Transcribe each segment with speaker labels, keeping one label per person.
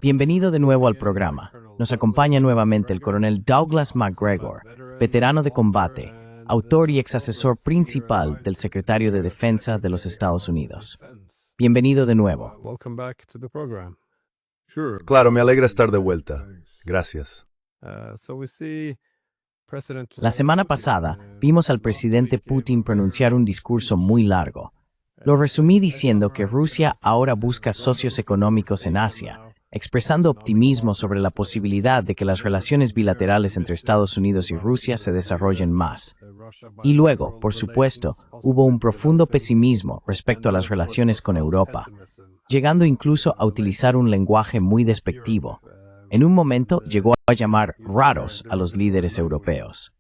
Speaker 1: Bienvenido de nuevo al programa. Nos acompaña nuevamente el coronel Douglas McGregor, veterano de combate, autor y exasesor principal del secretario de Defensa de los Estados Unidos. Bienvenido de nuevo.
Speaker 2: Claro, me alegra estar de vuelta. Gracias.
Speaker 1: La semana pasada, vimos al presidente Putin pronunciar un discurso muy largo. Lo resumí diciendo que Rusia ahora busca socios económicos en Asia, expresando optimismo sobre la posibilidad de que las relaciones bilaterales entre Estados Unidos y Rusia se desarrollen más. Y luego, por supuesto, hubo un profundo pesimismo respecto a las relaciones con Europa, llegando incluso a utilizar un lenguaje muy despectivo. En un momento llegó a llamar raros a los líderes europeos.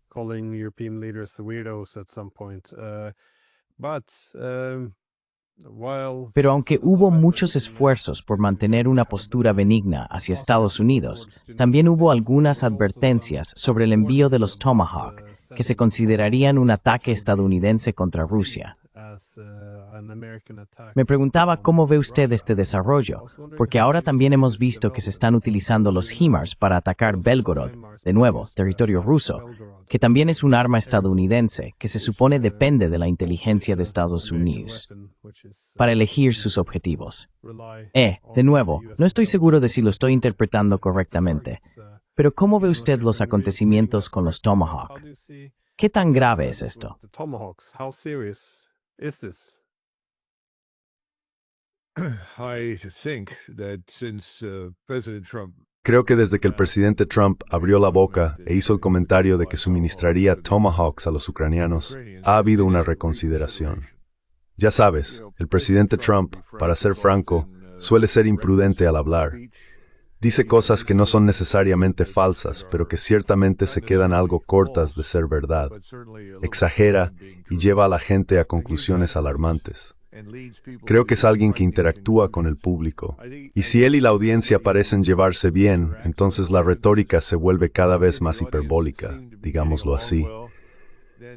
Speaker 1: Pero aunque hubo muchos esfuerzos por mantener una postura benigna hacia Estados Unidos, también hubo algunas advertencias sobre el envío de los Tomahawk, que se considerarían un ataque estadounidense contra Rusia. Me preguntaba cómo ve usted este desarrollo, porque ahora también hemos visto que se están utilizando los HIMARS para atacar Belgorod, de nuevo, territorio ruso, que también es un arma estadounidense que se supone depende de la inteligencia de Estados Unidos para elegir sus objetivos. De nuevo, no estoy seguro de si lo estoy interpretando correctamente, pero ¿cómo ve usted los acontecimientos con los Tomahawk? ¿Qué tan grave es esto?
Speaker 2: Creo que desde que el presidente Trump abrió la boca e hizo el comentario de que suministraría Tomahawks a los ucranianos, ha habido una reconsideración. Ya sabes, el presidente Trump, para ser franco, suele ser imprudente al hablar. Dice cosas que no son necesariamente falsas, pero que ciertamente se quedan algo cortas de ser verdad. Exagera y lleva a la gente a conclusiones alarmantes. Creo que es alguien que interactúa con el público. Y si él y la audiencia parecen llevarse bien, entonces la retórica se vuelve cada vez más hiperbólica, digámoslo así.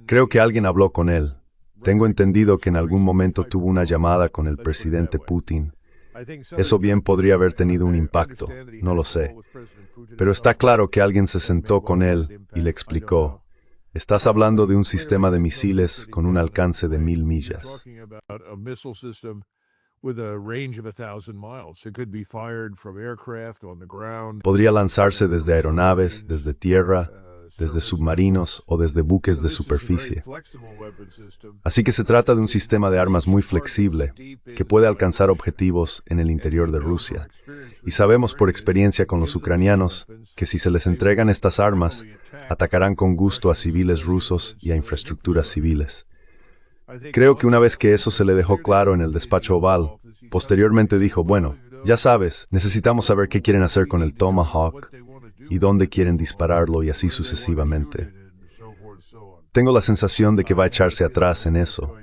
Speaker 2: Creo que alguien habló con él. Tengo entendido que en algún momento tuvo una llamada con el presidente Putin. Eso bien podría haber tenido un impacto, no lo sé. Pero está claro que alguien se sentó con él y le explicó: estás hablando de un sistema de misiles con un alcance de 1000 millas. Podría lanzarse desde aeronaves, desde tierra, desde submarinos o desde buques de superficie. Así que se trata de un sistema de armas muy flexible, que puede alcanzar objetivos en el interior de Rusia. Y sabemos por experiencia con los ucranianos que si se les entregan estas armas, atacarán con gusto a civiles rusos y a infraestructuras civiles. Creo que una vez que eso se le dejó claro en el despacho oval, posteriormente dijo: bueno, ya sabes, necesitamos saber qué quieren hacer con el Tomahawk y dónde quieren dispararlo y así sucesivamente. Tengo la sensación de que va a echarse atrás en eso.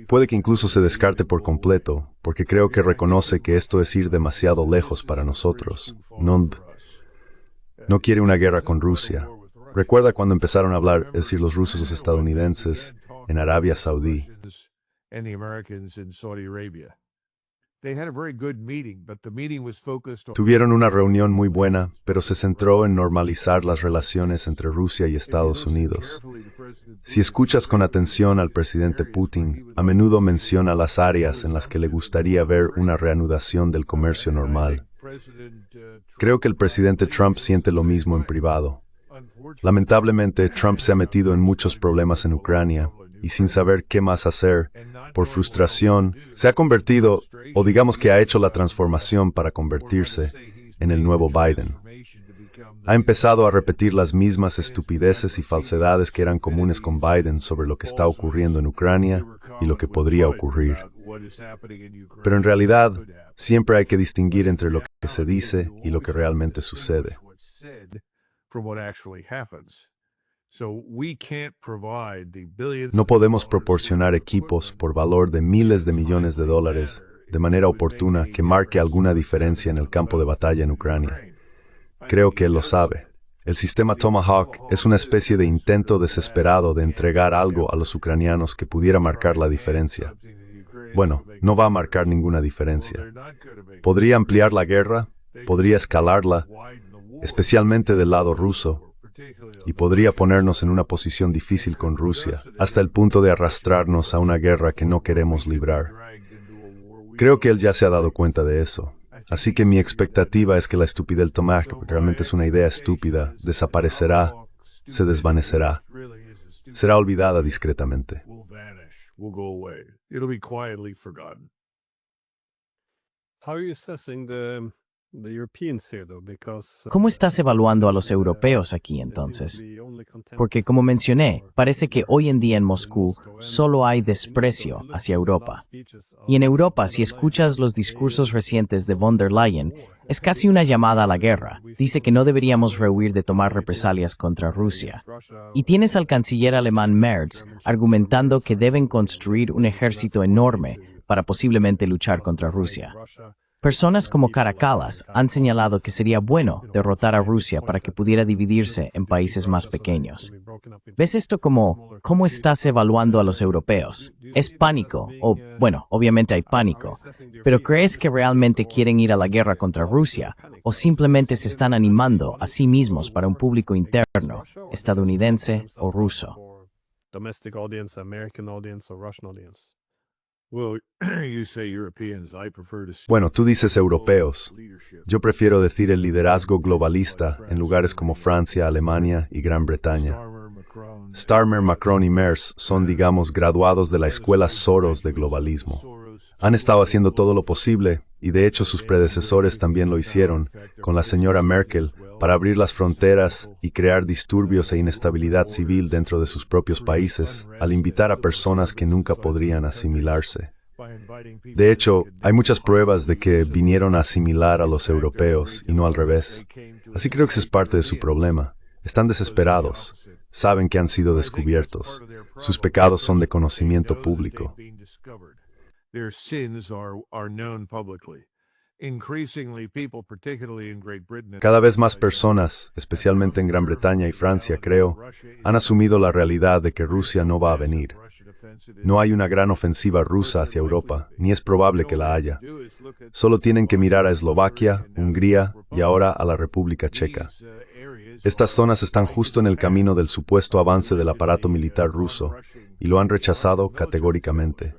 Speaker 2: Puede que incluso se descarte por completo, porque creo que reconoce que esto es ir demasiado lejos para nosotros. No quiere una guerra con Rusia. Recuerda cuando empezaron a hablar, es decir, los rusos y los estadounidenses, en Arabia Saudí. Tuvieron una reunión muy buena, pero se centró en normalizar las relaciones entre Rusia y Estados Unidos. Si escuchas con atención al presidente Putin, a menudo menciona las áreas en las que le gustaría ver una reanudación del comercio normal. Creo que el presidente Trump siente lo mismo en privado. Lamentablemente, Trump se ha metido en muchos problemas en Ucrania, y sin saber qué más hacer, por frustración, se ha convertido, o digamos que ha hecho la transformación para convertirse, en el nuevo Biden. Ha empezado a repetir las mismas estupideces y falsedades que eran comunes con Biden sobre lo que está ocurriendo en Ucrania y lo que podría ocurrir. Pero en realidad, siempre hay que distinguir entre lo que se dice y lo que realmente sucede. No podemos proporcionar equipos por valor de miles de millones de dólares de manera oportuna que marque alguna diferencia en el campo de batalla en Ucrania. Creo que él lo sabe. El sistema Tomahawk es una especie de intento desesperado de entregar algo a los ucranianos que pudiera marcar la diferencia. bueno, no va a marcar ninguna diferencia. Podría ampliar la guerra, podría escalarla, especialmente del lado ruso, y podría ponernos en una posición difícil con Rusia, hasta el punto de arrastrarnos a una guerra que no queremos librar. Creo que él ya se ha dado cuenta de eso. Así que mi expectativa es que la estupidez del Tomahawk, porque realmente es una idea estúpida, desaparecerá, se desvanecerá, será olvidada discretamente.
Speaker 1: ¿Cómo estás evaluando a los europeos aquí entonces? Porque como mencioné, parece que hoy en día en Moscú solo hay desprecio hacia Europa. Y en Europa, si escuchas los discursos recientes de von der Leyen, es casi una llamada a la guerra. Dice que no deberíamos rehuir de tomar represalias contra Rusia. Y tienes al canciller alemán Merz argumentando que deben construir un ejército enorme para posiblemente luchar contra Rusia. Personas como Caracalas han señalado que sería bueno derrotar a Rusia para que pudiera dividirse en países más pequeños. ¿Ves esto como cómo estás evaluando a los europeos? ¿Es pánico? O, bueno, obviamente hay pánico. ¿Pero crees que realmente quieren ir a la guerra contra Rusia? ¿O simplemente se están animando a sí mismos para un público interno, estadounidense o ruso?
Speaker 2: Bueno, tú dices europeos. Yo prefiero decir el liderazgo globalista en lugares como Francia, Alemania y Gran Bretaña. Starmer, Macron y Merz son, digamos, graduados de la escuela Soros de globalismo. Han estado haciendo todo lo posible, y de hecho sus predecesores también lo hicieron, con la señora Merkel, para abrir las fronteras y crear disturbios e inestabilidad civil dentro de sus propios países, al invitar a personas que nunca podrían asimilarse. De hecho, hay muchas pruebas de que vinieron a asimilar a los europeos y no al revés. Así creo que ese es parte de su problema. Están desesperados. Saben que han sido descubiertos. Sus pecados son de conocimiento público. Cada vez más personas, especialmente en Gran Bretaña y Francia, creo, han asumido la realidad de que Rusia no va a venir. No hay una gran ofensiva rusa hacia Europa, ni es probable que la haya. Solo tienen que mirar a Eslovaquia, Hungría y ahora a la República Checa. Estas zonas están justo en el camino del supuesto avance del aparato militar ruso, y lo han rechazado categóricamente.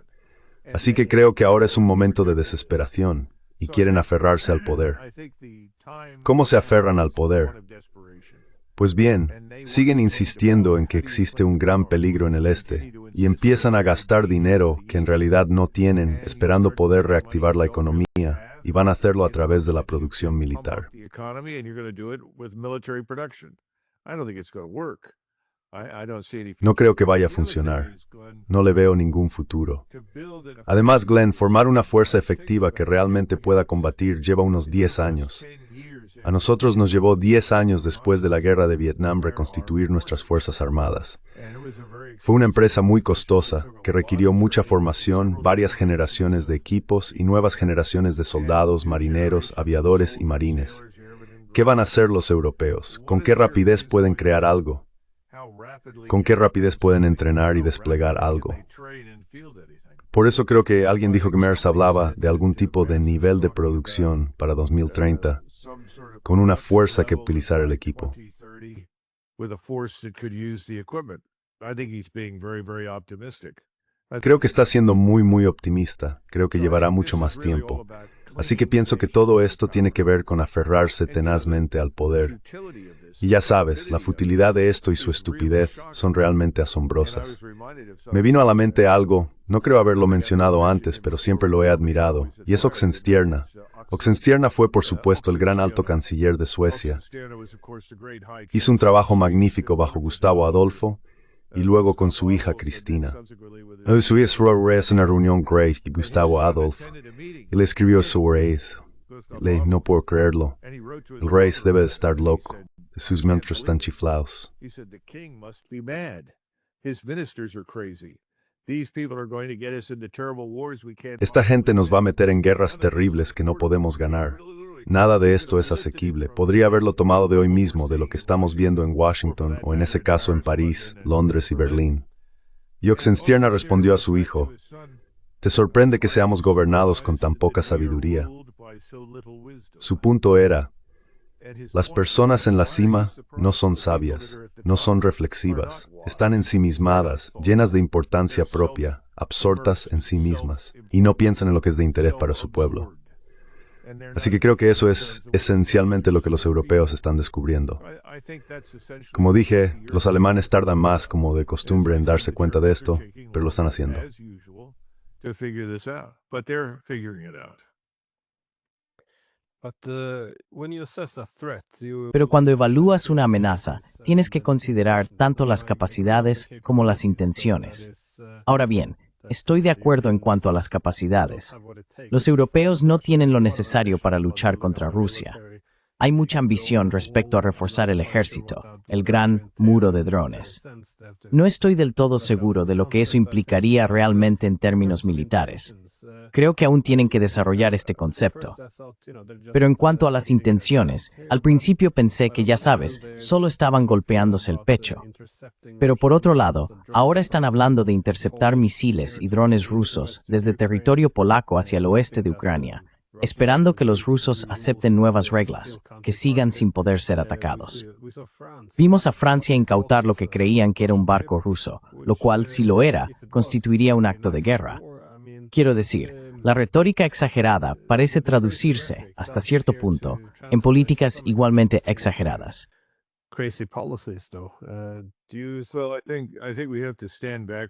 Speaker 2: Así que creo que ahora es un momento de desesperación, y quieren aferrarse al poder. ¿Cómo se aferran al poder? Pues bien, siguen insistiendo en que existe un gran peligro en el este, y empiezan a gastar dinero que en realidad no tienen, esperando poder reactivar la economía, y van a hacerlo a través de la producción militar. No creo que vaya a funcionar. No le veo ningún futuro. Además, Glenn, formar una fuerza efectiva que realmente pueda combatir lleva unos 10 años. A nosotros nos llevó 10 años después de la guerra de Vietnam reconstituir nuestras fuerzas armadas. Fue una empresa muy costosa, que requirió mucha formación, varias generaciones de equipos y nuevas generaciones de soldados, marineros, aviadores y marines. ¿Qué van a hacer los europeos? ¿Con qué rapidez pueden crear algo? ¿Con qué rapidez pueden entrenar y desplegar algo? Por eso creo que alguien dijo que Merz hablaba de algún tipo de nivel de producción para 2030, con una fuerza que utilizar el equipo. Creo que está siendo muy optimista. Creo que llevará mucho más tiempo. Así que pienso que todo esto tiene que ver con aferrarse tenazmente al poder. Y ya sabes, la futilidad de esto y su estupidez son realmente asombrosas. Me vino a la mente algo, no creo haberlo mencionado antes, pero siempre lo he admirado, y es Oxenstierna. Oxenstierna fue, por supuesto, el gran alto canciller de Suecia. Hizo un trabajo magnífico bajo Gustavo Adolfo, y luego con su hija Cristina. Su hija fue una reunión great y Gustavo Adolfo, y le escribió sobre eso. No puedo creerlo. El rey debe de estar loco. Sus ministros están chiflados. Esta gente nos va a meter en guerras terribles que no podemos ganar. Nada de esto es asequible. Podría haberlo tomado de hoy mismo, de lo que estamos viendo en Washington, o en ese caso en París, Londres y Berlín. Y Oxenstierna respondió a su hijo: Te sorprende que seamos gobernados con tan poca sabiduría. Su punto era, las personas en la cima no son sabias, no son reflexivas, están ensimismadas, llenas de importancia propia, absortas en sí mismas, y no piensan en lo que es de interés para su pueblo. Así que creo que eso es esencialmente lo que los europeos están descubriendo. Como dije, los alemanes tardan más, como de costumbre, en darse cuenta de esto, pero lo están haciendo.
Speaker 1: Pero cuando evalúas una amenaza, tienes que considerar tanto las capacidades como las intenciones. Ahora bien, estoy de acuerdo en cuanto a las capacidades. Los europeos no tienen lo necesario para luchar contra Rusia. Hay mucha ambición respecto a reforzar el ejército, el gran muro de drones. No estoy del todo seguro de lo que eso implicaría realmente en términos militares. Creo que aún tienen que desarrollar este concepto. Pero en cuanto a las intenciones, al principio pensé que, ya sabes, solo estaban golpeándose el pecho. Pero por otro lado, ahora están hablando de interceptar misiles y drones rusos desde territorio polaco hacia el oeste de Ucrania, esperando que los rusos acepten nuevas reglas, que sigan sin poder ser atacados. Vimos a Francia incautar lo que creían que era un barco ruso, lo cual, si lo era, constituiría un acto de guerra. Quiero decir, la retórica exagerada parece traducirse, hasta cierto punto, en políticas igualmente exageradas.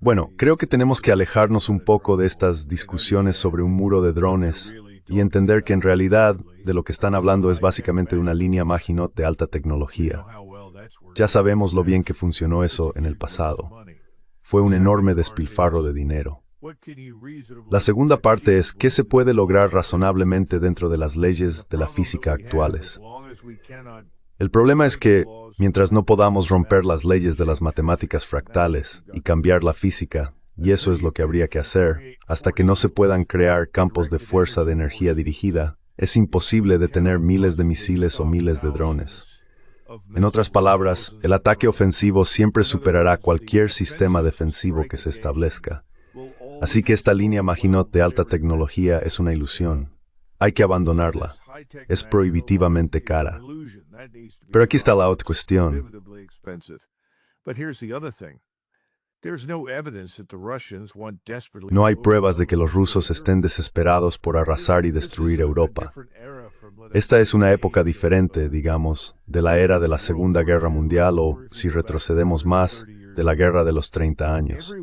Speaker 2: Bueno, creo que tenemos que alejarnos un poco de estas discusiones sobre un muro de drones y entender que en realidad de lo que están hablando es básicamente de una línea Maginot de alta tecnología. Ya sabemos lo bien que funcionó eso en el pasado. Fue un enorme despilfarro de dinero. La segunda parte es qué se puede lograr razonablemente dentro de las leyes de la física actuales. El problema es que, mientras no podamos romper las leyes de las matemáticas fractales y cambiar la física, y eso es lo que habría que hacer, hasta que no se puedan crear campos de fuerza de energía dirigida, es imposible detener miles de misiles o miles de drones. En otras palabras, el ataque ofensivo siempre superará cualquier sistema defensivo que se establezca. Así que esta línea Maginot de alta tecnología es una ilusión. Hay que abandonarla. Es prohibitivamente cara. Pero aquí está la otra cuestión. No hay pruebas de que los rusos estén desesperados por arrasar y destruir Europa. Esta es una época diferente, digamos, de la era de la Segunda Guerra Mundial o, si retrocedemos más, de la Guerra de los 30 años.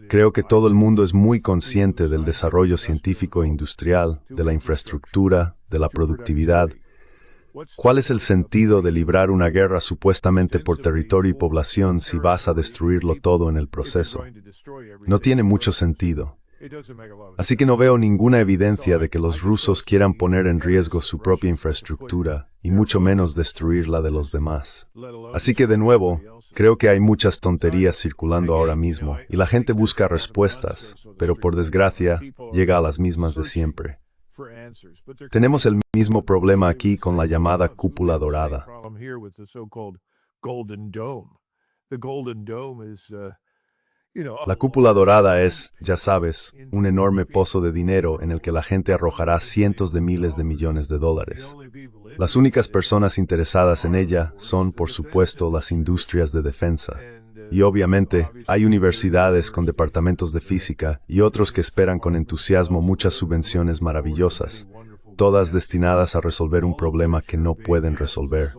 Speaker 2: Creo que todo el mundo es muy consciente del desarrollo científico e industrial, de la infraestructura, de la productividad. ¿Cuál es el sentido de librar una guerra supuestamente por territorio y población si vas a destruirlo todo en el proceso? No tiene mucho sentido. Así que no veo ninguna evidencia de que los rusos quieran poner en riesgo su propia infraestructura, y mucho menos destruir la de los demás. Así que, de nuevo, creo que hay muchas tonterías circulando ahora mismo, y la gente busca respuestas, pero por desgracia, llega a las mismas de siempre. Tenemos el mismo problema aquí con la llamada cúpula dorada. La cúpula dorada es, ya sabes, un enorme pozo de dinero en el que la gente arrojará cientos de miles de millones de dólares. Las únicas personas interesadas en ella son, por supuesto, las industrias de defensa. Y obviamente, hay universidades con departamentos de física y otros que esperan con entusiasmo muchas subvenciones maravillosas, todas destinadas a resolver un problema que no pueden resolver.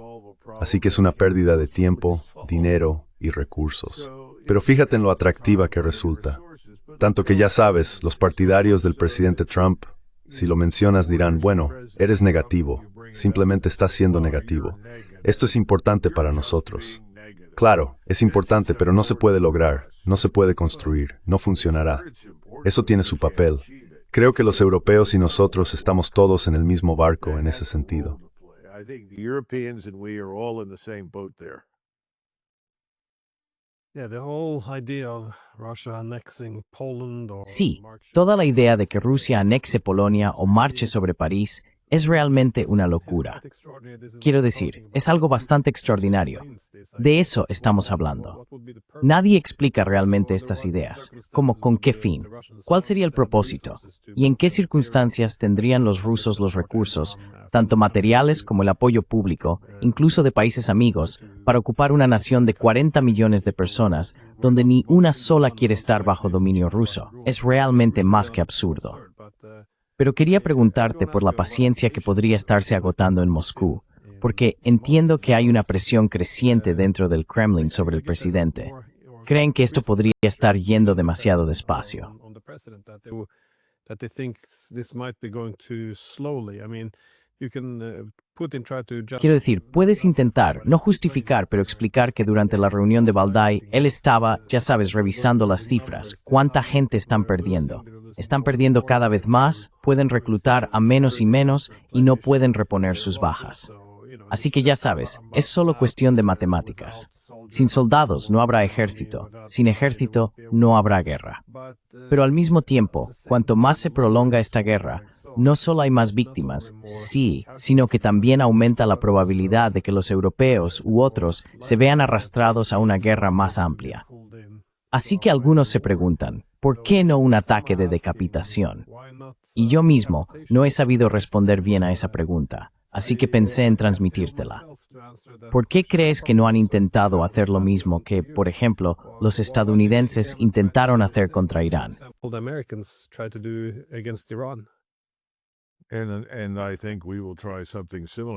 Speaker 2: Así que es una pérdida de tiempo, dinero y recursos. Pero fíjate en lo atractiva que resulta. Tanto que ya sabes, los partidarios del presidente Trump, si lo mencionas dirán, bueno, eres negativo, simplemente estás siendo negativo. Esto es importante para nosotros. Claro, es importante, pero no se puede lograr, no se puede construir, no funcionará. Eso tiene su papel. Creo que los europeos y nosotros estamos todos en el mismo barco en ese sentido.
Speaker 1: Sí, toda la idea de que Rusia anexe Polonia o marche sobre París Es realmente una locura. Quiero decir, es algo bastante extraordinario. De eso estamos hablando. Nadie explica realmente estas ideas, como con qué fin, cuál sería el propósito, y en qué circunstancias tendrían los rusos los recursos, tanto materiales como el apoyo público, incluso de países amigos, para ocupar una nación de 40 millones de personas, donde ni una sola quiere estar bajo dominio ruso. Es realmente más que absurdo. Pero quería preguntarte por la paciencia que podría estarse agotando en Moscú, porque entiendo que hay una presión creciente dentro del Kremlin sobre el presidente. ¿Creen que esto podría estar yendo demasiado despacio? Quiero decir, puedes intentar, no justificar, pero explicar que durante la reunión de Valdai, él estaba, ya sabes, revisando las cifras, cuánta gente están perdiendo. Están perdiendo cada vez más, pueden reclutar a menos y menos y no pueden reponer sus bajas. Así que ya sabes, es solo cuestión de matemáticas. Sin soldados no habrá ejército, sin ejército no habrá guerra. Pero al mismo tiempo, cuanto más se prolonga esta guerra, no solo hay más víctimas, sí, sino que también aumenta la probabilidad de que los europeos u otros se vean arrastrados a una guerra más amplia. Así que algunos se preguntan, ¿por qué no un ataque de decapitación? Y yo mismo no he sabido responder bien a esa pregunta, así que pensé en transmitírtela. ¿Por qué crees que no han intentado hacer lo mismo que, por ejemplo, los estadounidenses intentaron hacer contra Irán?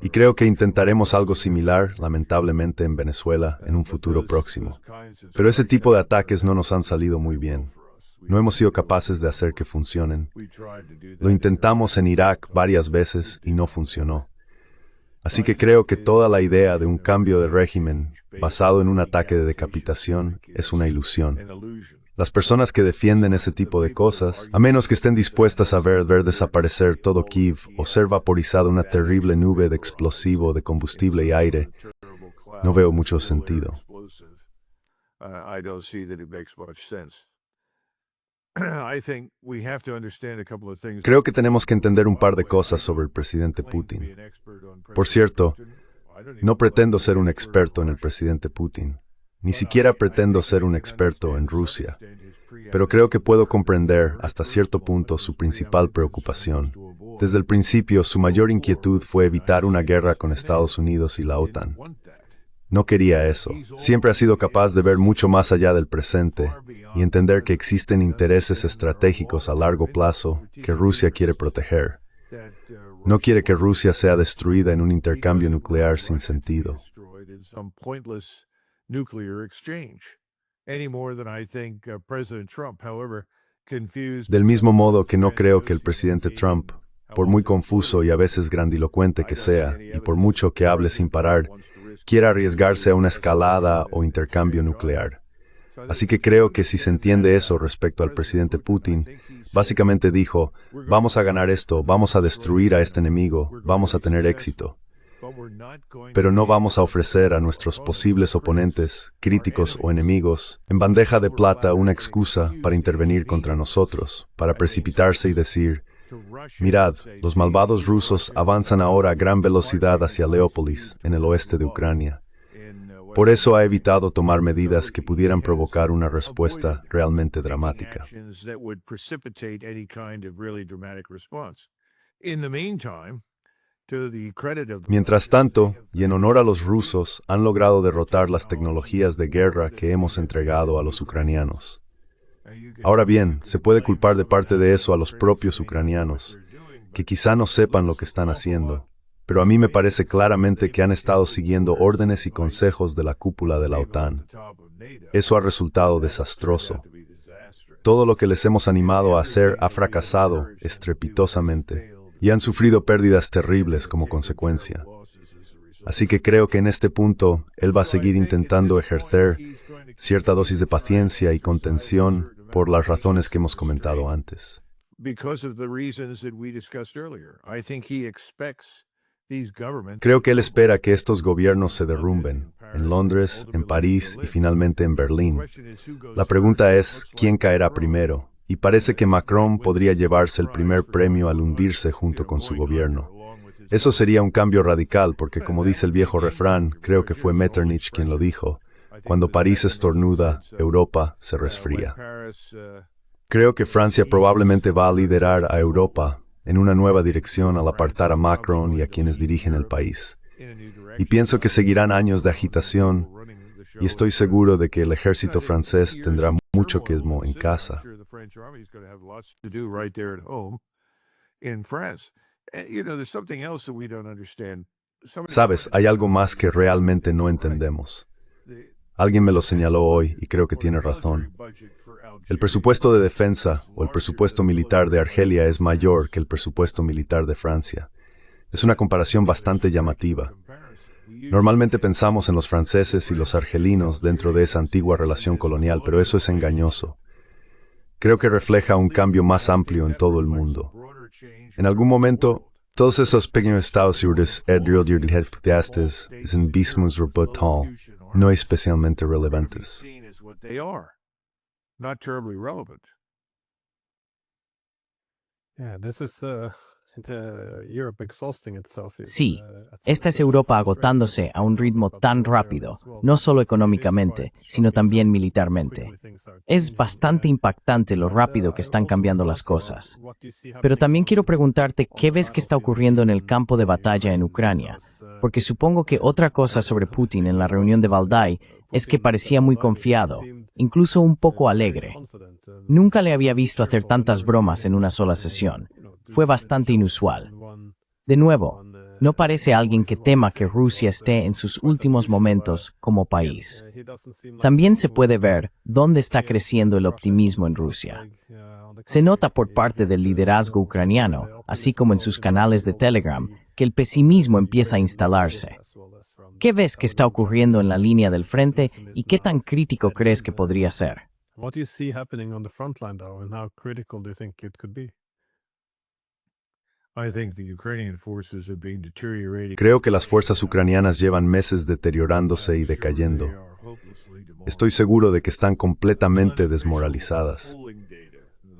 Speaker 2: Y creo que intentaremos algo similar, lamentablemente, en Venezuela en un futuro próximo. Pero ese tipo de ataques no nos han salido muy bien. No hemos sido capaces de hacer que funcionen. Lo intentamos en Irak varias veces y no funcionó. Así que creo que toda la idea de un cambio de régimen basado en un ataque de decapitación es una ilusión. Las personas que defienden ese tipo de cosas, a menos que estén dispuestas a ver desaparecer todo Kiev o ser vaporizada una terrible nube de explosivo, de combustible y aire, no veo mucho sentido. Creo que tenemos que entender un par de cosas sobre el presidente Putin. Por cierto, no pretendo ser un experto en el presidente Putin. Ni siquiera pretendo ser un experto en Rusia, pero creo que puedo comprender hasta cierto punto su principal preocupación. Desde el principio, su mayor inquietud fue evitar una guerra con Estados Unidos y la OTAN. No quería eso. Siempre ha sido capaz de ver mucho más allá del presente y entender que existen intereses estratégicos a largo plazo que Rusia quiere proteger. No quiere que Rusia sea destruida en un intercambio nuclear sin sentido. Del mismo modo que no creo que el presidente Trump, por muy confuso y a veces grandilocuente que sea, y por mucho que hable sin parar, quiera arriesgarse a una escalada o intercambio nuclear. Así que creo que si se entiende eso respecto al presidente Putin, básicamente dijo, vamos a ganar esto, vamos a destruir a este enemigo, vamos a tener éxito. Pero no vamos a ofrecer a nuestros posibles oponentes, críticos o enemigos, en bandeja de plata una excusa para intervenir contra nosotros, para precipitarse y decir, mirad, los malvados rusos avanzan ahora a gran velocidad hacia Leópolis, en el oeste de Ucrania. Por eso ha evitado tomar medidas que pudieran provocar una respuesta realmente dramática. Mientras tanto, y en honor a los rusos, han logrado derrotar las tecnologías de guerra que hemos entregado a los ucranianos. Ahora bien, se puede culpar de parte de eso a los propios ucranianos, que quizá no sepan lo que están haciendo, pero a mí me parece claramente que han estado siguiendo órdenes y consejos de la cúpula de la OTAN. Eso ha resultado desastroso. Todo lo que les hemos animado a hacer ha fracasado estrepitosamente, y han sufrido pérdidas terribles como consecuencia. Así que creo que en este punto, él va a seguir intentando ejercer cierta dosis de paciencia y contención por las razones que hemos comentado antes. Creo que él espera que estos gobiernos se derrumben, en Londres, en París y finalmente en Berlín. La pregunta es, ¿quién caerá primero? Y parece que Macron podría llevarse el primer premio al hundirse junto con su gobierno. Eso sería un cambio radical porque, como dice el viejo refrán, creo que fue Metternich quien lo dijo, cuando París estornuda, Europa se resfría. Creo que Francia probablemente va a liderar a Europa en una nueva dirección al apartar a Macron y a quienes dirigen el país. Y pienso que seguirán años de agitación y estoy seguro de que el ejército francés tendrá mucho que esmo en casa. Sabes, hay algo más que realmente no entendemos. Alguien me lo señaló hoy y creo que tiene razón. El presupuesto de defensa o el presupuesto militar de Argelia es mayor que el presupuesto militar de Francia. Es una comparación bastante llamativa. Normalmente pensamos en los franceses y los argelinos dentro de esa antigua relación colonial, pero eso es engañoso. Creo que refleja un cambio más amplio en todo el mundo. En algún momento, todos esos pequeños estados no especialmente relevantes.
Speaker 1: Sí, esta es Europa agotándose a un ritmo tan rápido, no solo económicamente, sino también militarmente. Es bastante impactante lo rápido que están cambiando las cosas. Pero también quiero preguntarte qué ves que está ocurriendo en el campo de batalla en Ucrania, porque supongo que otra cosa sobre Putin en la reunión de Valdai es que parecía muy confiado, incluso un poco alegre. Nunca le había visto hacer tantas bromas en una sola sesión. Fue bastante inusual. De nuevo, no parece alguien que tema que Rusia esté en sus últimos momentos como país. También se puede ver dónde está creciendo el optimismo en Rusia. Se nota por parte del liderazgo ucraniano, así como en sus canales de Telegram, que el pesimismo empieza a instalarse. ¿Qué ves que está ocurriendo en la línea del frente y qué tan crítico crees que podría ser?
Speaker 2: Creo que las fuerzas ucranianas llevan meses deteriorándose y decayendo. Estoy seguro de que están completamente desmoralizadas.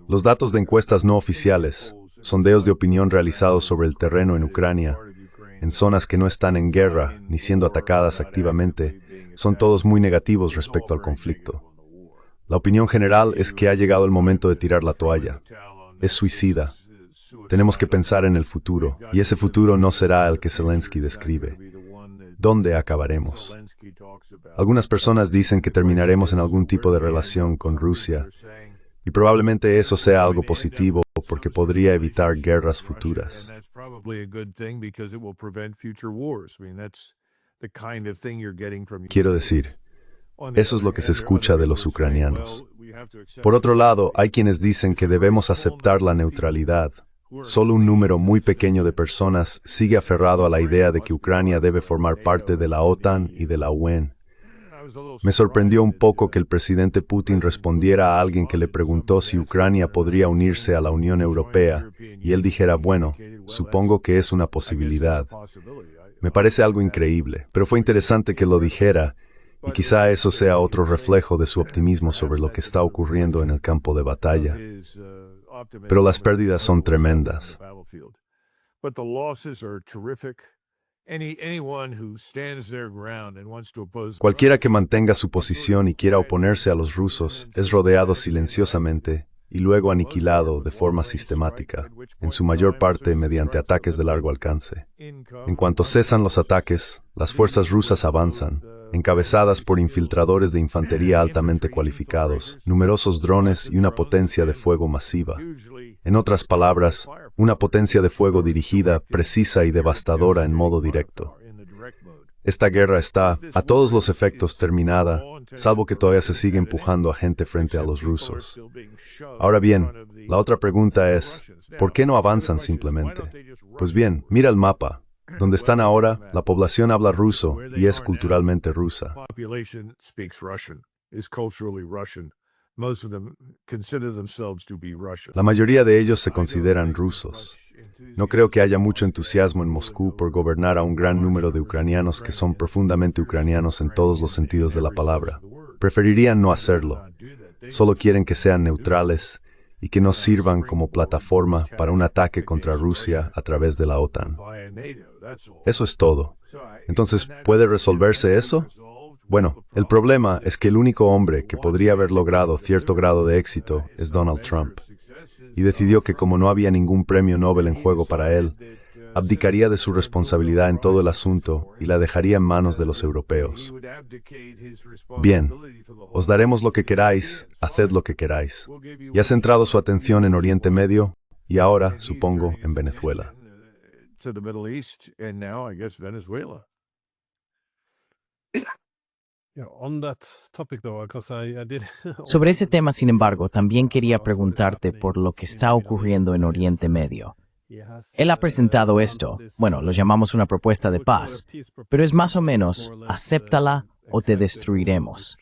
Speaker 2: Los datos de encuestas no oficiales, sondeos de opinión realizados sobre el terreno en Ucrania, en zonas que no están en guerra ni siendo atacadas activamente, son todos muy negativos respecto al conflicto. La opinión general es que ha llegado el momento de tirar la toalla. Es suicida. Tenemos que pensar en el futuro, y ese futuro no será el que Zelensky describe. ¿Dónde acabaremos? Algunas personas dicen que terminaremos en algún tipo de relación con Rusia, y probablemente eso sea algo positivo porque podría evitar guerras futuras. Quiero decir, eso es lo que se escucha de los ucranianos. Por otro lado, hay quienes dicen que debemos aceptar la neutralidad. Solo un número muy pequeño de personas sigue aferrado a la idea de que Ucrania debe formar parte de la OTAN y de la UN. Me sorprendió un poco que el presidente Putin respondiera a alguien que le preguntó si Ucrania podría unirse a la Unión Europea, y él dijera, bueno, supongo que es una posibilidad. Me parece algo increíble, pero fue interesante que lo dijera, y quizá eso sea otro reflejo de su optimismo sobre lo que está ocurriendo en el campo de batalla. Pero las pérdidas son tremendas. Cualquiera que mantenga su posición y quiera oponerse a los rusos es rodeado silenciosamente y luego aniquilado de forma sistemática, en su mayor parte mediante ataques de largo alcance. En cuanto cesan los ataques, las fuerzas rusas avanzan, encabezadas por infiltradores de infantería altamente cualificados, numerosos drones y una potencia de fuego masiva. En otras palabras, una potencia de fuego dirigida, precisa y devastadora en modo directo. Esta guerra está, a todos los efectos, terminada, salvo que todavía se sigue empujando a gente frente a los rusos. Ahora bien, la otra pregunta es, ¿por qué no avanzan simplemente? Pues bien, mira el mapa. Donde están ahora, la población habla ruso y es culturalmente rusa. La mayoría de ellos se consideran rusos. No creo que haya mucho entusiasmo en Moscú por gobernar a un gran número de ucranianos que son profundamente ucranianos en todos los sentidos de la palabra. Preferirían no hacerlo. Solo quieren que sean neutrales y que no sirvan como plataforma para un ataque contra Rusia a través de la OTAN. Eso es todo. Entonces, ¿puede resolverse eso? Bueno, el problema es que el único hombre que podría haber logrado cierto grado de éxito es Donald Trump, y decidió que como no había ningún premio Nobel en juego para él, abdicaría de su responsabilidad en todo el asunto y la dejaría en manos de los europeos. Bien, os daremos lo que queráis, haced lo que queráis. Y ha centrado su atención en Oriente Medio y ahora, supongo, en Venezuela.
Speaker 1: Sobre ese tema, sin embargo, también quería preguntarte por lo que está ocurriendo en Oriente Medio. Él ha presentado esto, bueno, lo llamamos una propuesta de paz, pero es más o menos, acéptala o te destruiremos.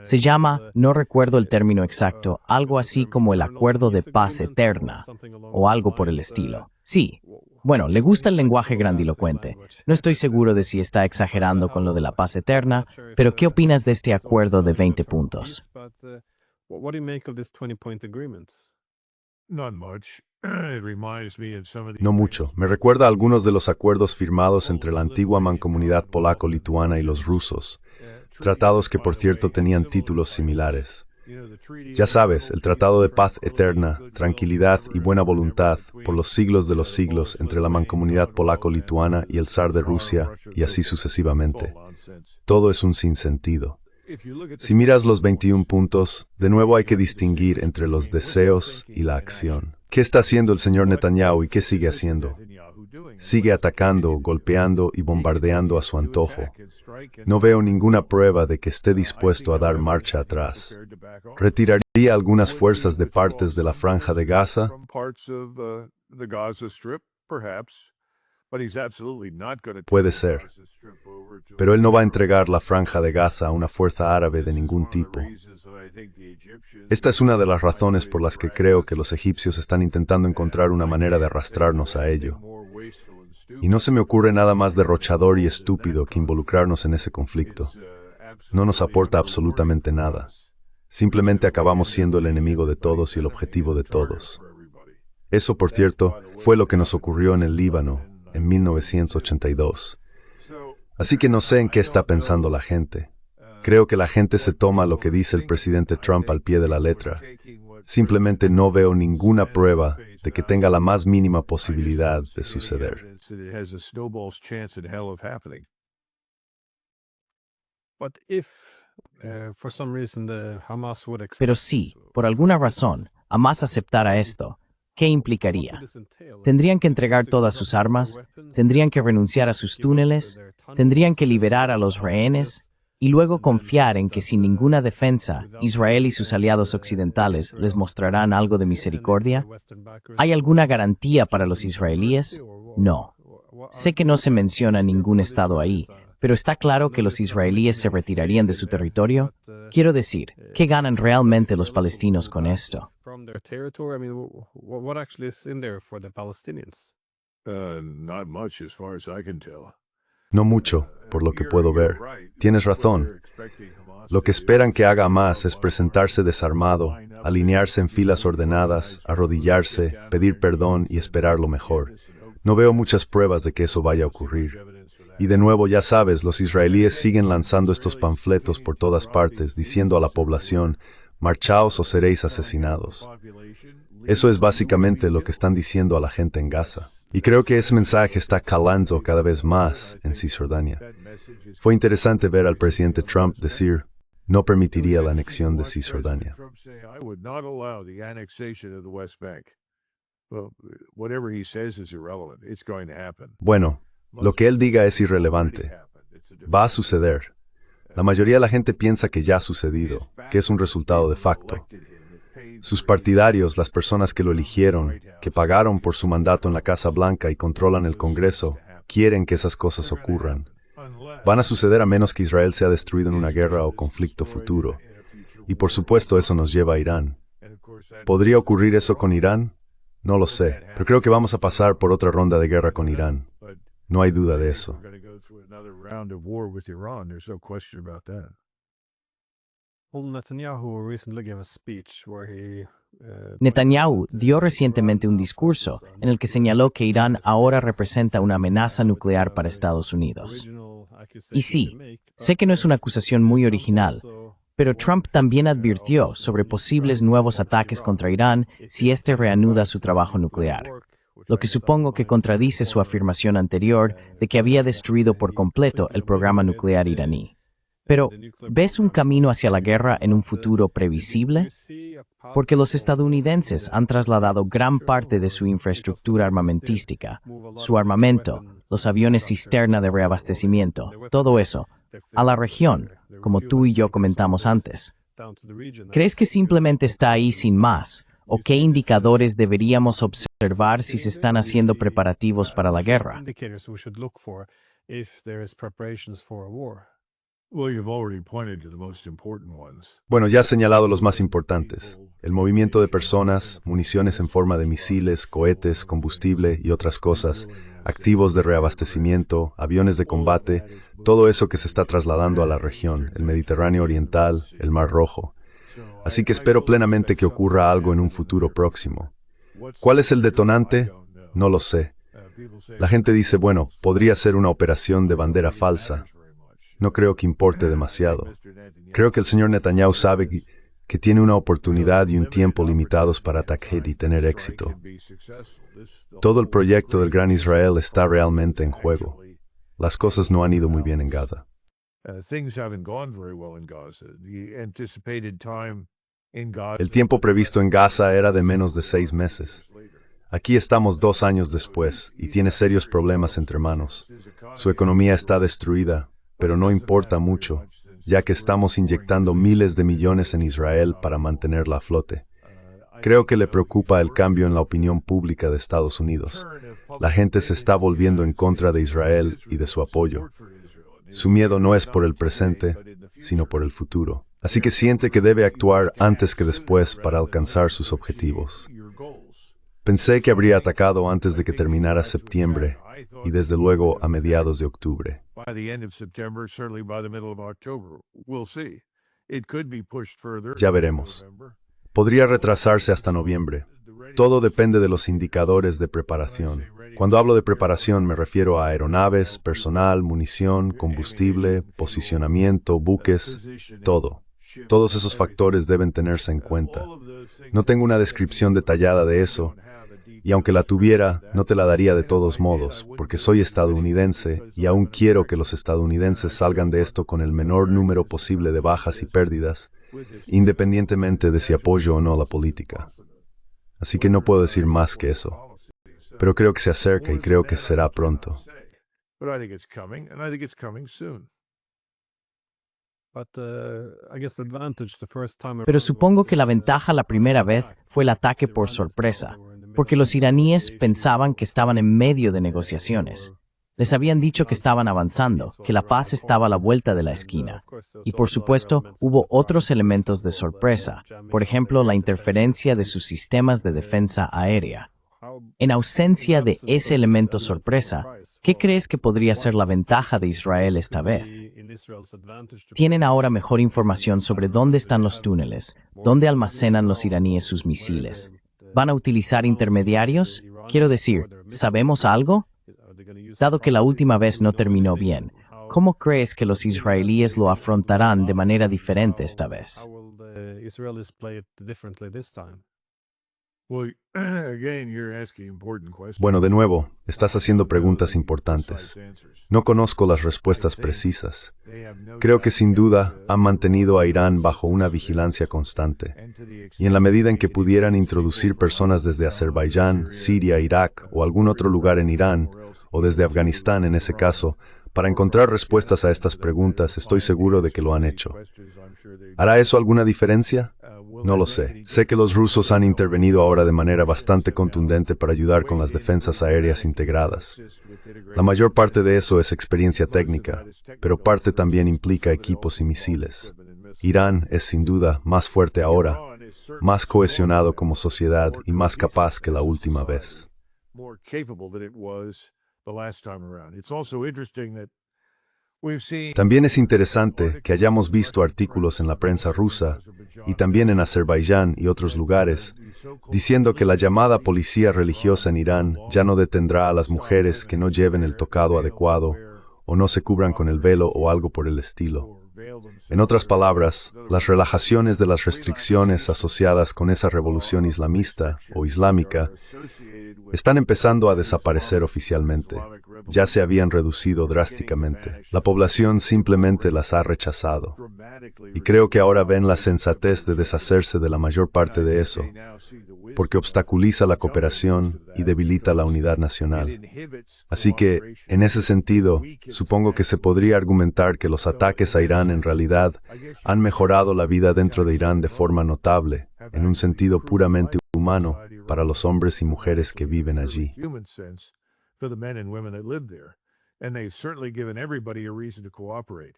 Speaker 1: Se llama, no recuerdo el término exacto, algo así como el acuerdo de paz eterna, o algo por el estilo. Sí, bueno, le gusta el lenguaje grandilocuente. No estoy seguro de si está exagerando con lo de la paz eterna, pero ¿qué opinas de este acuerdo de 20 puntos?
Speaker 2: No mucho. Me recuerda a algunos de los acuerdos firmados entre la antigua mancomunidad polaco-lituana y los rusos, tratados que por cierto tenían títulos similares. Ya sabes, el Tratado de Paz Eterna, Tranquilidad y Buena Voluntad por los siglos de los siglos entre la mancomunidad polaco-lituana y el zar de Rusia, y así sucesivamente. Todo es un sinsentido. Si miras los 21 puntos, de nuevo hay que distinguir entre los deseos y la acción. ¿Qué está haciendo el señor Netanyahu y qué sigue haciendo? Sigue atacando, golpeando y bombardeando a su antojo. No veo ninguna prueba de que esté dispuesto a dar marcha atrás. ¿Retiraría algunas fuerzas de partes de la Franja de Gaza? Puede ser, pero él no va a entregar la Franja de Gaza a una fuerza árabe de ningún tipo. Esta es una de las razones por las que creo que los egipcios están intentando encontrar una manera de arrastrarnos a ello. Y no se me ocurre nada más derrochador y estúpido que involucrarnos en ese conflicto. No nos aporta absolutamente nada. Simplemente acabamos siendo el enemigo de todos y el objetivo de todos. Eso, por cierto, fue lo que nos ocurrió en el Líbano en 1982. Así que no sé en qué está pensando la gente. Creo que la gente se toma lo que dice el presidente Trump al pie de la letra. Simplemente no veo ninguna prueba de que tenga la más mínima posibilidad de suceder.
Speaker 1: Pero si, por alguna razón, Hamás aceptara esto, ¿qué implicaría? ¿Tendrían que entregar todas sus armas? ¿Tendrían que renunciar a sus túneles? ¿Tendrían que liberar a los rehenes? Y luego confiar en que sin ninguna defensa, Israel y sus aliados occidentales les mostrarán algo de misericordia? ¿Hay alguna garantía para los israelíes? No. Sé que no se menciona ningún estado ahí, pero está claro que los israelíes se retirarían de su territorio. Quiero decir, ¿qué ganan realmente los palestinos con esto?
Speaker 2: No mucho, por lo que puedo ver. Tienes razón. Lo que esperan que haga Hamás es presentarse desarmado, alinearse en filas ordenadas, arrodillarse, pedir perdón y esperar lo mejor. No veo muchas pruebas de que eso vaya a ocurrir. Y de nuevo, ya sabes, los israelíes siguen lanzando estos panfletos por todas partes, diciendo a la población, marchaos o seréis asesinados. Eso es básicamente lo que están diciendo a la gente en Gaza. Y creo que ese mensaje está calando cada vez más en Cisjordania. Fue interesante ver al presidente Trump decir, no permitiría la anexión de Cisjordania. Bueno, lo que él diga es irrelevante. Va a suceder. La mayoría de la gente piensa que ya ha sucedido, que es un resultado de facto. Sus partidarios, las personas que lo eligieron, que pagaron por su mandato en la Casa Blanca y controlan el Congreso, quieren que esas cosas ocurran. Van a suceder a menos que Israel sea destruido en una guerra o conflicto futuro. Y por supuesto eso nos lleva a Irán. ¿Podría ocurrir eso con Irán? No lo sé, pero creo que vamos a pasar por otra ronda de guerra con Irán. No hay duda de eso.
Speaker 1: Netanyahu dio recientemente un discurso en el que señaló que Irán ahora representa una amenaza nuclear para Estados Unidos. Y sí, sé que no es una acusación muy original, pero Trump también advirtió sobre posibles nuevos ataques contra Irán si éste reanuda su trabajo nuclear, lo que supongo que contradice su afirmación anterior de que había destruido por completo el programa nuclear iraní. Pero, ¿ves un camino hacia la guerra en un futuro previsible? Porque los estadounidenses han trasladado gran parte de su infraestructura armamentística, su armamento, los aviones cisterna de reabastecimiento, todo eso, a la región, como tú y yo comentamos antes. ¿Crees que simplemente está ahí sin más? ¿O qué indicadores deberíamos observar si se están haciendo preparativos para la guerra?
Speaker 2: Bueno, ya has señalado los más importantes. El movimiento de personas, municiones en forma de misiles, cohetes, combustible y otras cosas, activos de reabastecimiento, aviones de combate, todo eso que se está trasladando a la región, el Mediterráneo Oriental, el Mar Rojo. Así que espero plenamente que ocurra algo en un futuro próximo. ¿Cuál es el detonante? No lo sé. La gente dice, bueno, podría ser una operación de bandera falsa. No creo que importe demasiado. Creo que el señor Netanyahu sabe que tiene una oportunidad y un tiempo limitados para atacar y tener éxito. Todo el proyecto del Gran Israel está realmente en juego. Las cosas no han ido muy bien en Gaza. El tiempo previsto en Gaza era de menos de 6 meses. Aquí estamos 2 años después y tiene serios problemas entre manos. Su economía está destruida, pero no importa mucho, ya que estamos inyectando miles de millones en Israel para mantenerla a flote. Creo que le preocupa el cambio en la opinión pública de Estados Unidos. La gente se está volviendo en contra de Israel y de su apoyo. Su miedo no es por el presente, sino por el futuro. Así que siente que debe actuar antes que después para alcanzar sus objetivos. Pensé que habría atacado antes de que terminara septiembre y desde luego a mediados de octubre. Ya veremos. Podría retrasarse hasta noviembre. Todo depende de los indicadores de preparación. Cuando hablo de preparación me refiero a aeronaves, personal, munición, combustible, posicionamiento, buques, todo. Todos esos factores deben tenerse en cuenta. No tengo una descripción detallada de eso, y aunque la tuviera, no te la daría de todos modos, porque soy estadounidense y aún quiero que los estadounidenses salgan de esto con el menor número posible de bajas y pérdidas, independientemente de si apoyo o no la política. Así que no puedo decir más que eso. Pero creo que se acerca y creo que será pronto.
Speaker 1: Pero supongo que la ventaja la primera vez fue el ataque por sorpresa, porque los iraníes pensaban que estaban en medio de negociaciones. Les habían dicho que estaban avanzando, que la paz estaba a la vuelta de la esquina. Y por supuesto, hubo otros elementos de sorpresa, por ejemplo, la interferencia de sus sistemas de defensa aérea. En ausencia de ese elemento sorpresa, ¿qué crees que podría ser la ventaja de Israel esta vez? Tienen ahora mejor información sobre dónde están los túneles, dónde almacenan los iraníes sus misiles. ¿Van a utilizar intermediarios? Quiero decir, ¿sabemos algo? Dado que la última vez no terminó bien, ¿cómo crees que los israelíes lo afrontarán de manera diferente esta vez?
Speaker 2: Bueno, de nuevo, estás haciendo preguntas importantes. No conozco las respuestas precisas. Creo que sin duda han mantenido a Irán bajo una vigilancia constante. Y en la medida en que pudieran introducir personas desde Azerbaiyán, Siria, Irak o algún otro lugar en Irán, o desde Afganistán en ese caso, para encontrar respuestas a estas preguntas, estoy seguro de que lo han hecho. ¿Hará eso alguna diferencia? No lo sé. Sé que los rusos han intervenido ahora de manera bastante contundente para ayudar con las defensas aéreas integradas. La mayor parte de eso es experiencia técnica, pero parte también implica equipos y misiles. Irán es sin duda más fuerte ahora, más cohesionado como sociedad y más capaz que la última vez. También es interesante que hayamos visto artículos en la prensa rusa y también en Azerbaiyán y otros lugares diciendo que la llamada policía religiosa en Irán ya no detendrá a las mujeres que no lleven el tocado adecuado o no se cubran con el velo o algo por el estilo. En otras palabras, las relajaciones de las restricciones asociadas con esa revolución islamista o islámica están empezando a desaparecer oficialmente. Ya se habían reducido drásticamente. La población simplemente las ha rechazado. Y creo que ahora ven la sensatez de deshacerse de la mayor parte de eso, porque obstaculiza la cooperación y debilita la unidad nacional. Así que, en ese sentido, supongo que se podría argumentar que los ataques a Irán en realidad han mejorado la vida dentro de Irán de forma notable, en un sentido puramente humano, para los hombres y mujeres que viven allí.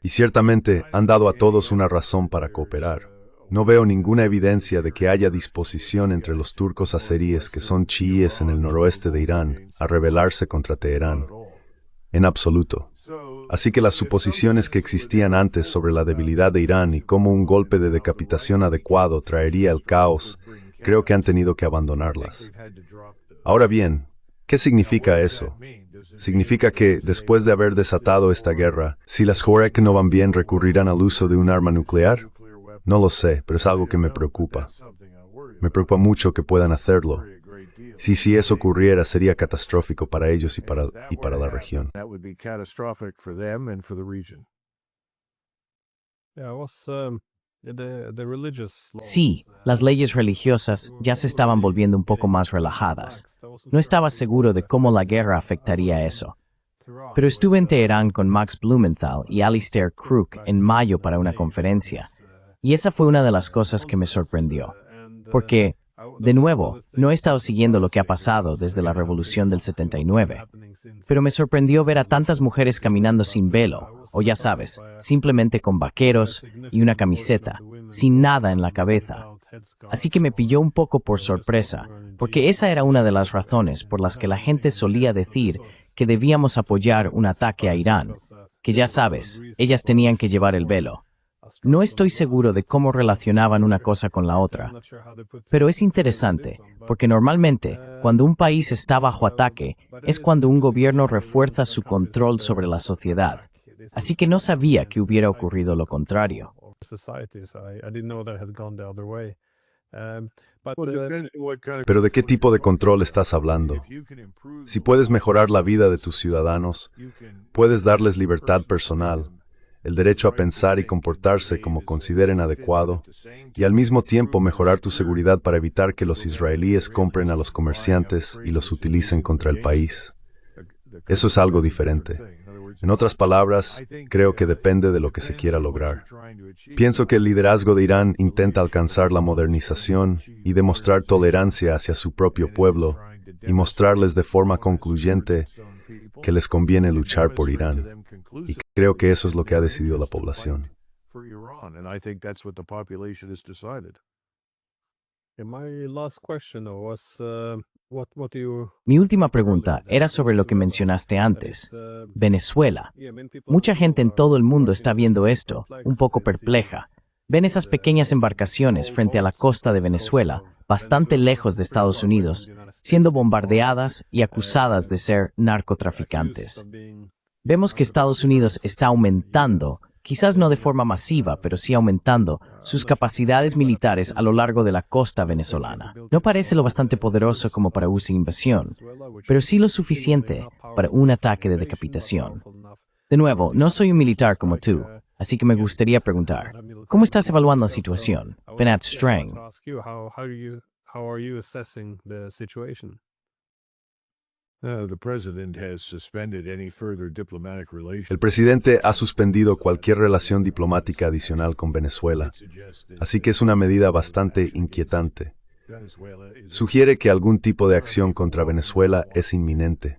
Speaker 2: Y ciertamente han dado a todos una razón para cooperar. No veo ninguna evidencia de que haya disposición entre los turcos azeríes que son chiíes en el noroeste de Irán a rebelarse contra Teherán. En absoluto. Así que las suposiciones que existían antes sobre la debilidad de Irán y cómo un golpe de decapitación adecuado traería el caos, creo que han tenido que abandonarlas. Ahora bien, ¿qué significa eso? Significa que, después de haber desatado esta guerra, si las Jorek no van bien, recurrirán al uso de un arma nuclear? No lo sé, pero es algo que me preocupa. Me preocupa mucho que puedan hacerlo. Si eso ocurriera, sería catastrófico para ellos y para la región.
Speaker 1: Sí, las leyes religiosas ya se estaban volviendo un poco más relajadas. No estaba seguro de cómo la guerra afectaría eso. Pero estuve en Teherán con Max Blumenthal y Alistair Crook en mayo para una conferencia. Y esa fue una de las cosas que me sorprendió. Porque, de nuevo, no he estado siguiendo lo que ha pasado desde la revolución del 79. Pero me sorprendió ver a tantas mujeres caminando sin velo, o ya sabes, simplemente con vaqueros y una camiseta, sin nada en la cabeza. Así que me pilló un poco por sorpresa, porque esa era una de las razones por las que la gente solía decir que debíamos apoyar un ataque a Irán, que ya sabes, ellas tenían que llevar el velo. No estoy seguro de cómo relacionaban una cosa con la otra, pero es interesante, porque normalmente, cuando un país está bajo ataque, es cuando un gobierno refuerza su control sobre la sociedad. Así que no sabía que hubiera ocurrido lo contrario.
Speaker 2: Pero ¿de qué tipo de control estás hablando? Si puedes mejorar la vida de tus ciudadanos, puedes darles libertad personal, el derecho a pensar y comportarse como consideren adecuado, y al mismo tiempo mejorar tu seguridad para evitar que los israelíes compren a los comerciantes y los utilicen contra el país. Eso es algo diferente. En otras palabras, creo que depende de lo que se quiera lograr. Pienso que el liderazgo de Irán intenta alcanzar la modernización y demostrar tolerancia hacia su propio pueblo y mostrarles de forma concluyente que les conviene luchar por Irán. Y creo que eso es lo que ha decidido la población.
Speaker 1: Mi última pregunta era sobre lo que mencionaste antes, Venezuela. Mucha gente en todo el mundo está viendo esto, un poco perpleja. Ven esas pequeñas embarcaciones frente a la costa de Venezuela, bastante lejos de Estados Unidos, siendo bombardeadas y acusadas de ser narcotraficantes. Vemos que Estados Unidos está aumentando, quizás no de forma masiva, pero sí aumentando, sus capacidades militares a lo largo de la costa venezolana. No parece lo bastante poderoso como para una invasión, pero sí lo suficiente para un ataque de decapitación. De nuevo, no soy un militar como tú, así que me gustaría preguntar, ¿cómo estás evaluando la situación? Benat Strang.
Speaker 2: El presidente ha suspendido cualquier relación diplomática adicional con Venezuela, así que es una medida bastante inquietante. Sugiere que algún tipo de acción contra Venezuela es inminente.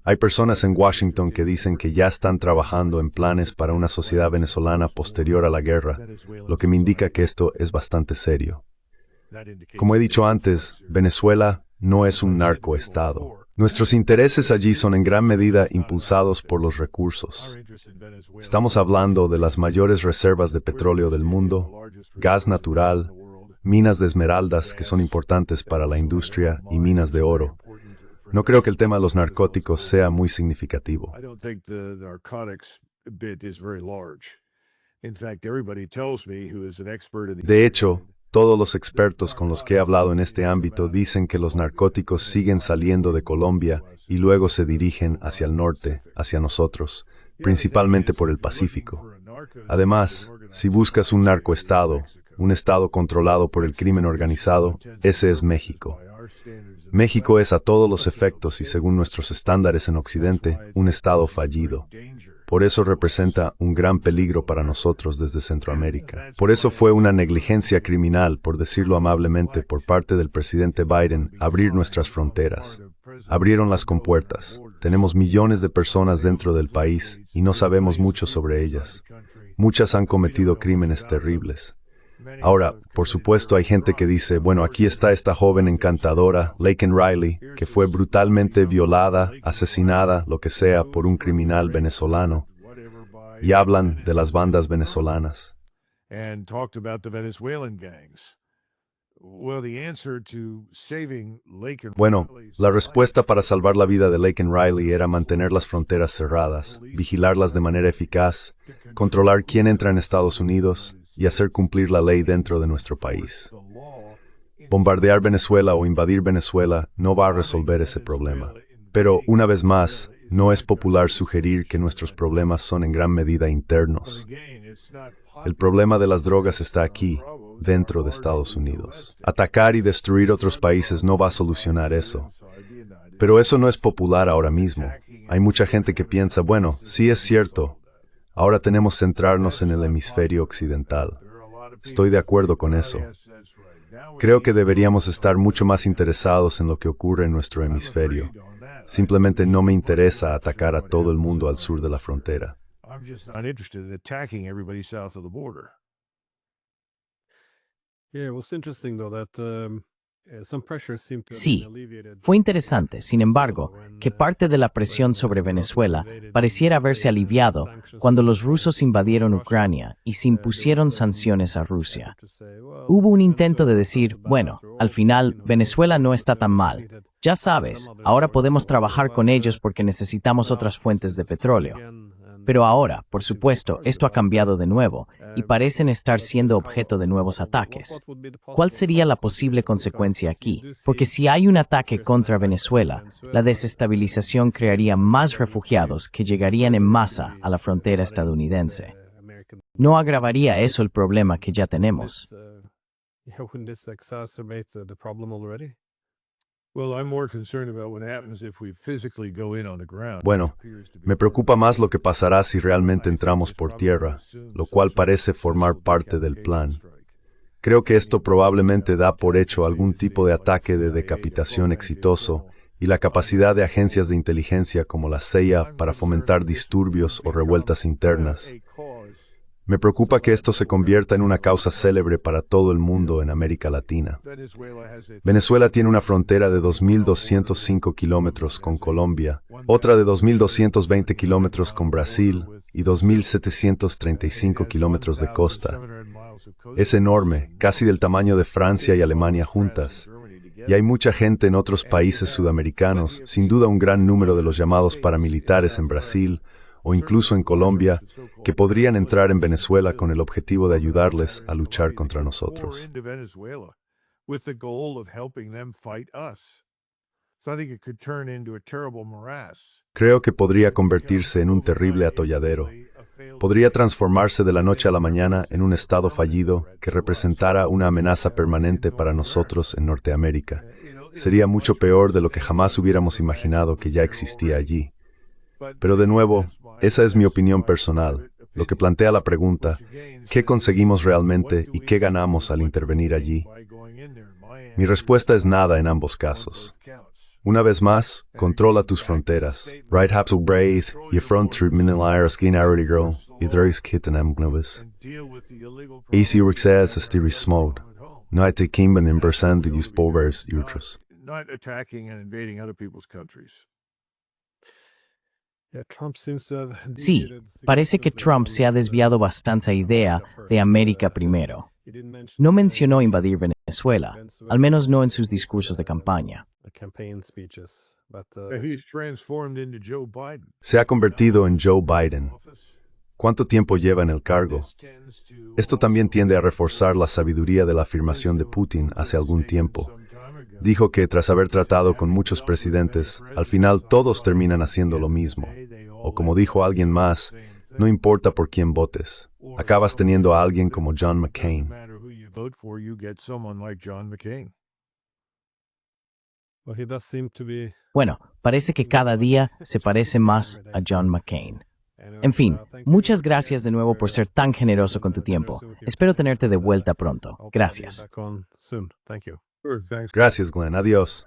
Speaker 2: Hay personas en Washington que dicen que ya están trabajando en planes para una sociedad venezolana posterior a la guerra, lo que me indica que esto es bastante serio. Como he dicho antes, Venezuela no es un narcoestado. Nuestros intereses allí son en gran medida impulsados por los recursos. Estamos hablando de las mayores reservas de petróleo del mundo, gas natural, minas de esmeraldas que son importantes para la industria y minas de oro. No creo que el tema de los narcóticos sea muy significativo. De hecho, todos los expertos con los que he hablado en este ámbito dicen que los narcóticos siguen saliendo de Colombia y luego se dirigen hacia el norte, hacia nosotros, principalmente por el Pacífico. Además, si buscas un narcoestado, un estado controlado por el crimen organizado, ese es México. México es a todos los efectos y según nuestros estándares en Occidente, un estado fallido. Por eso representa un gran peligro para nosotros desde Centroamérica. Por eso fue una negligencia criminal, por decirlo amablemente, por parte del presidente Biden, abrir nuestras fronteras. Abrieron las compuertas. Tenemos millones de personas dentro del país y no sabemos mucho sobre ellas. Muchas han cometido crímenes terribles. Ahora, por supuesto, hay gente que dice, bueno, aquí está esta joven encantadora, Laken Riley, que fue brutalmente violada, asesinada, lo que sea, por un criminal venezolano. Y hablan de las bandas venezolanas. Bueno, la respuesta para salvar la vida de Laken Riley era mantener las fronteras cerradas, vigilarlas de manera eficaz, controlar quién entra en Estados Unidos, y hacer cumplir la ley dentro de nuestro país. Bombardear Venezuela o invadir Venezuela no va a resolver ese problema. Pero, una vez más, no es popular sugerir que nuestros problemas son en gran medida internos. El problema de las drogas está aquí, dentro de Estados Unidos. Atacar y destruir otros países no va a solucionar eso. Pero eso no es popular ahora mismo. Hay mucha gente que piensa, bueno, sí es cierto, ahora tenemos que centrarnos en el hemisferio occidental. Estoy de acuerdo con eso. Creo que deberíamos estar mucho más interesados en lo que ocurre en nuestro hemisferio. Simplemente no me interesa atacar a todo el mundo al sur de la frontera.
Speaker 1: Sí, fue interesante, sin embargo, que parte de la presión sobre Venezuela pareciera haberse aliviado cuando los rusos invadieron Ucrania y se impusieron sanciones a Rusia. Hubo un intento de decir, bueno, al final, Venezuela no está tan mal. Ya sabes, ahora podemos trabajar con ellos porque necesitamos otras fuentes de petróleo. Pero ahora, por supuesto, esto ha cambiado de nuevo y parecen estar siendo objeto de nuevos ataques. ¿Cuál sería la posible consecuencia aquí? Porque si hay un ataque contra Venezuela, la desestabilización crearía más refugiados que llegarían en masa a la frontera estadounidense. ¿No agravaría eso el problema que ya tenemos?
Speaker 2: Bueno, me preocupa más lo que pasará si realmente entramos por tierra, lo cual parece formar parte del plan. Creo que esto probablemente da por hecho algún tipo de ataque de decapitación exitoso y la capacidad de agencias de inteligencia como la CIA para fomentar disturbios o revueltas internas. Me preocupa que esto se convierta en una causa célebre para todo el mundo en América Latina. Venezuela tiene una frontera de 2.205 kilómetros con Colombia, otra de 2.220 kilómetros con Brasil y 2.735 kilómetros de costa. Es enorme, casi del tamaño de Francia y Alemania juntas. Y hay mucha gente en otros países sudamericanos, sin duda un gran número de los llamados paramilitares en Brasil, o incluso en Colombia, que podrían entrar en Venezuela con el objetivo de ayudarles a luchar contra nosotros. Creo que podría convertirse en un terrible atolladero. Podría transformarse de la noche a la mañana en un estado fallido que representara una amenaza permanente para nosotros en Norteamérica. Sería mucho peor de lo que jamás hubiéramos imaginado que ya existía allí. Pero de nuevo, esa es mi opinión personal, lo que plantea la pregunta, ¿qué conseguimos realmente y qué ganamos al intervenir allí? Mi respuesta es nada en ambos casos. Una vez más, controla tus fronteras. Right haps braid, y front terminal skin arrow, y dres kitten amgnovis. Easy rexas estiris smode. No hay te kimben en versand y povers utros.
Speaker 3: not attacking and invading other people's countries.
Speaker 1: Sí, parece que Trump se ha desviado bastante a idea de América primero. No mencionó invadir Venezuela, al menos no en sus discursos de campaña.
Speaker 3: He's transformed into Joe Biden.
Speaker 2: Se ha convertido en Joe Biden. ¿Cuánto tiempo lleva en el cargo? Esto también tiende a reforzar la sabiduría de la afirmación de Putin hace algún tiempo. Dijo que tras haber tratado con muchos presidentes, al final todos terminan haciendo lo mismo. O como dijo alguien más, no importa por quién votes, acabas teniendo a alguien como John McCain.
Speaker 1: Bueno, parece que cada día se parece más a John McCain. En fin, muchas gracias de nuevo por ser tan generoso con tu tiempo. Espero tenerte de vuelta pronto. Gracias.
Speaker 2: Gracias, Glenn. Adiós.